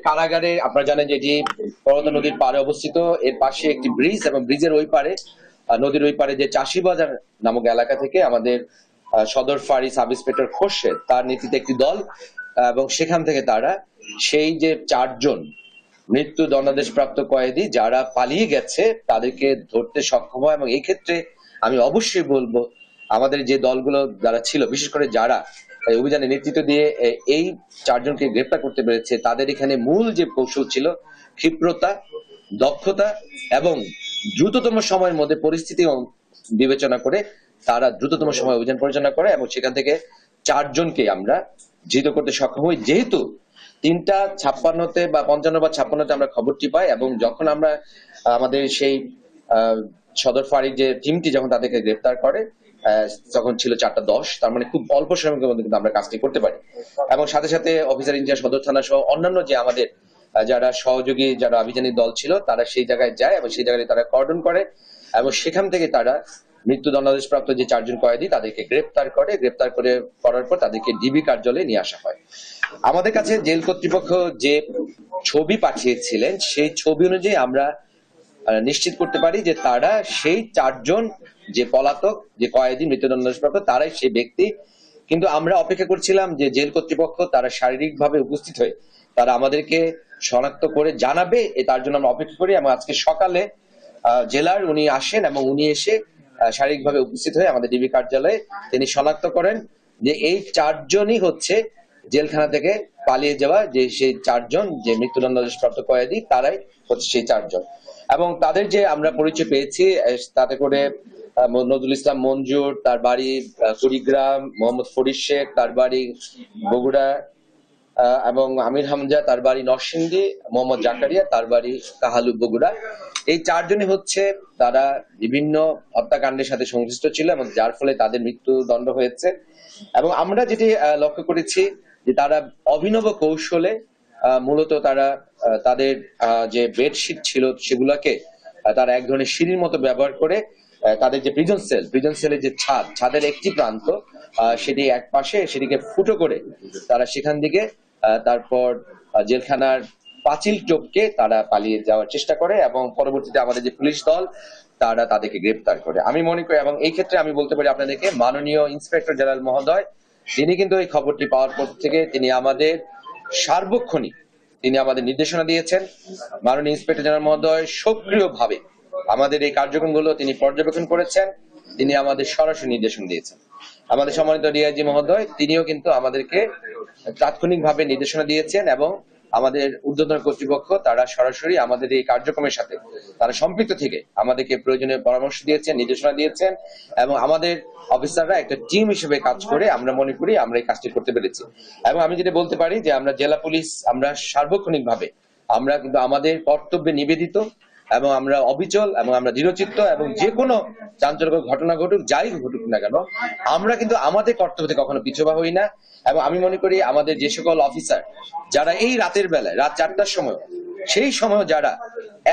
কারাগারে আপনারা জানেন যে এটি করতোয়া নদীর পাড়ে অবস্থিত। এর পাশে একটি ব্রিজ এবং ব্রিজের ওই পারে নদীর ওই পারে যে চাষিবাজার নামক এলাকা থেকে আমাদের সদর ফাঁড়ি সাব ইন্সপেক্টর খোরশেদ তার নেতৃত্বে একটি দল এবং সেখান থেকে তারা সেই যে ৪ জন মৃত্যু দণ্ডাদেশপ্রাপ্ত কয়েদি যারা পালিয়ে গেছে তাদেরকে ধরতে সক্ষম হয়। এবং এই ক্ষেত্রে আমি অবশ্যই বলবো আমাদের যে দলগুলো যারা ছিল, বিশেষ করে যারা এই অভিযানে নেতৃত্ব দিয়ে এই ৪ জনকে গ্রেপ্তার করতে পেরেছে, তাদের এখানে মূল যে কৌশল ছিল ক্ষিপ্রতা, দক্ষতা এবং দ্রুততম সময়ের মধ্যে পরিস্থিতি বিবেচনা করে তারা দ্রুততম সময় অভিযান পরিচালনা করে এবং সেখান থেকে ৪ জনকে আমরা ধৃত করতে সক্ষম হই। যেহেতু ৩:৫৬ বা ৫৫ বা ৫৬ আমরা খবরটি পাই এবং যখন আমরা আমাদের সেই সদর ফাঁড়ির যে টিমটি যখন তাদেরকে গ্রেপ্তার করে তখন ছিল ৪:১০, তার মানে খুব অল্প সময়ের মধ্যে কিন্তু আমরা কাজটি করতে পারি। এবং সাথে সাথে অফিসার ইনচার্জ সদর থানা সহ অন্যান্য যে আমাদের যারা সহযোগী যারা অভিযানী দল ছিল তারা সেই জায়গায় যায় এবং সেই জায়গায় তারা কর্ডন করে এবং সেখান থেকে তারা মৃত্যু দণ্ডাদেশপ্রাপ্ত যে ৪ জন কয়েদি তাদেরকে গ্রেপ্তার করার পর তাদেরকে ডিবি কার্যালয়ে নিয়ে আসা হয়। আমাদের কাছে জেল কর্তৃপক্ষ যে ছবি পাঠিয়েছিলেন সেই ছবি অনুযায়ী আমরা নিশ্চিত করতে পারি যে তারা সেই ৪ জন যে পলাতক যে কয়েদি মৃত্যুদণ্ডপ্রাপ্ত তারাই সেই ব্যক্তি। কিন্তু আমরা অপেক্ষা করছিলাম যে জেল কর্তৃপক্ষ তারা শারীরিকভাবে উপস্থিত হয়ে তারা আমাদেরকে শনাক্ত করে জানাবে, তার জন্য আমরা অপেক্ষা করি। এবং আজকে সকালে জেলার উনি আসেন এবং উনি এসে শারীরিকভাবে উপস্থিত হয়ে আমাদের ডিবি কার্যালয়ে তিনি শনাক্ত করেন যে এই ৪ জনই হচ্ছে জেলখানা থেকে পালিয়ে যাওয়া যে সেই ৪ জন যে মৃত্যুদণ্ডপ্রাপ্ত কয়েদি তারাই হচ্ছে সেই ৪ জন। এবং তাদের যে আমরা পরিচয় পেয়েছি তাতে করে নজরুল ইসলাম মঞ্জুর তার বাড়ি কুড়িগ্রাম, মোহাম্মদ ফরিদ শেখ তার বাড়ি বগুড়া এবং আমির হামজা তার বাড়ি নরসিংদী, মোহাম্মদ জাকারিয়া তার বাড়ি কাহালু বগুড়া। এই ৪ জনই হচ্ছে তারা বিভিন্ন হত্যাকাণ্ডের সাথে সংশ্লিষ্ট ছিল এবং যার ফলে তাদের মৃত্যুদণ্ড হয়েছে। এবং আমরা যেটি লক্ষ্য করেছি যে তারা অভিনব কৌশলে মূলত তারা তাদের যে বেডশিট ছিল সেগুলোকে তারা এক ধরনের সিঁড়ির মতো ব্যবহার করে তাদের যে প্রিজন সেলের যে ছাদের একটি প্রান্ত সেটি এক পাশে সেটিকে ফুটো করে তারা সেখান থেকে তারপর জেলখানার পাঁচিল টপকে তারা পালিয়ে যাওয়ার চেষ্টা করে এবং পরবর্তীতে আমাদের যে পুলিশ দল তারা তাদেরকে গ্রেপ্তার করে। আমি মনে করি এবং এই ক্ষেত্রে আমি বলতে পারি আপনাদেরকে মাননীয় ইন্সপেক্টর জেনারেল মহোদয় তিনি কিন্তু এই খবরটি পাওয়ার পর থেকে তিনি আমাদের সার্বক্ষণিক তিনি আমাদের নির্দেশনা দিয়েছেন। মাননীয় ইন্সপেক্টর জেনারেল মহোদয় সক্রিয়ভাবে আমাদের এই কার্যক্রমগুলো তিনি পর্যবেক্ষণ করেছেন, তিনি আমাদের সরাসরি নির্দেশন দিয়েছেন। আমাদের সম্মানিত ডিআইজি মহোদয় তিনিও কিন্তু আমাদেরকে তাৎক্ষণিকভাবে নির্দেশনা দিয়েছেন এবং আমাদের ঊর্ধ্বতন কর্তৃপক্ষ তারা সরাসরি আমাদের এই কার্যক্রমের সাথে তারা সম্পৃক্ত থেকে আমাদেরকে প্রয়োজনীয় পরামর্শ দিয়েছেন, নির্দেশনা দিয়েছেন এবং আমাদের অফিসাররা একটা টিম হিসেবে কাজ করে আমরা মনে করি আমরা এই কাজটি করতে পেরেছি। এবং আমি যেটা বলতে পারি যে আমরা জেলা পুলিশ আমরা সার্বক্ষণিকভাবে আমরা কিন্তু আমাদের কর্তব্যে নিবেদিত এবং আমরা অবিচল এবং আমরা দৃঢ়চিত্ত এবং যে কোনো চাঞ্চল্যকর ঘটনা ঘটুক যাই ঘটুক না কেন আমরা কিন্তু আমাদের কর্তব্য থেকে কখনো পিছুপা হই না। এবং আমি মনে করি আমাদের যে সকল অফিসার যারা এই রাতের বেলায় রাত ৪টার সময় সেই সময় যারা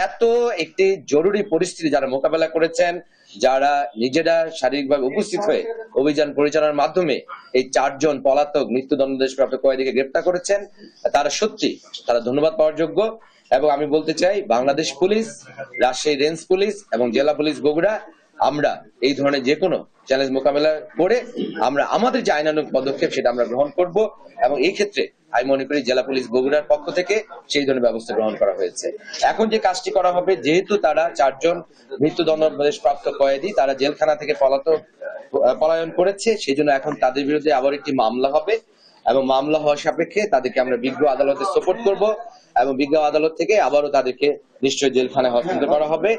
এত একটি জরুরি পরিস্থিতি যারা মোকাবেলা করেছেন, যারা নিজেরা শারীরিকভাবে উপস্থিত হয়ে অভিযান পরিচালনার মাধ্যমে এই ৪ জন পলাতক মৃত্যুদণ্ডাদেশপ্রাপ্ত কয়েদিকে গ্রেপ্তার করেছেন, তারা সত্যি তারা ধন্যবাদ পাওয়ার যোগ্য। এবং আমি বলতে চাই Bangladesh police, Rajshahi range police এবং জেলা পুলিশ বগুড়া আমরা এই ধরনের যে কোনো চ্যালেঞ্জ মোকাবেলা করে আমরা আমাদের যে আইনানুগ পদক্ষেপ সেটা আমরা গ্রহণ করব। এবং এই ক্ষেত্রে আমি মনে করি জেলা পুলিশ বগুড়ার পক্ষ থেকে সেই ধরনের ব্যবস্থা গ্রহণ করা হয়েছে। এখন যে কাজটি করা হবে যেহেতু তারা ৪ জন মৃত্যুদণ্ডাদেশপ্রাপ্ত কয়েদি তারা জেলখানা থেকে পলায়ন করেছে সেই জন্য এখন তাদের বিরুদ্ধে আবার একটি মামলা হবে এবং মামলা হওয়া সাপেক্ষে তাদেরকে আমরা বিজ্ঞ আদালতে সোপর্দ করব এবং বিজ্ঞ আদালত থেকে আবারও তাদেরকে নিশ্চয়ই জেলখানায় হস্তান্তর করা হবে।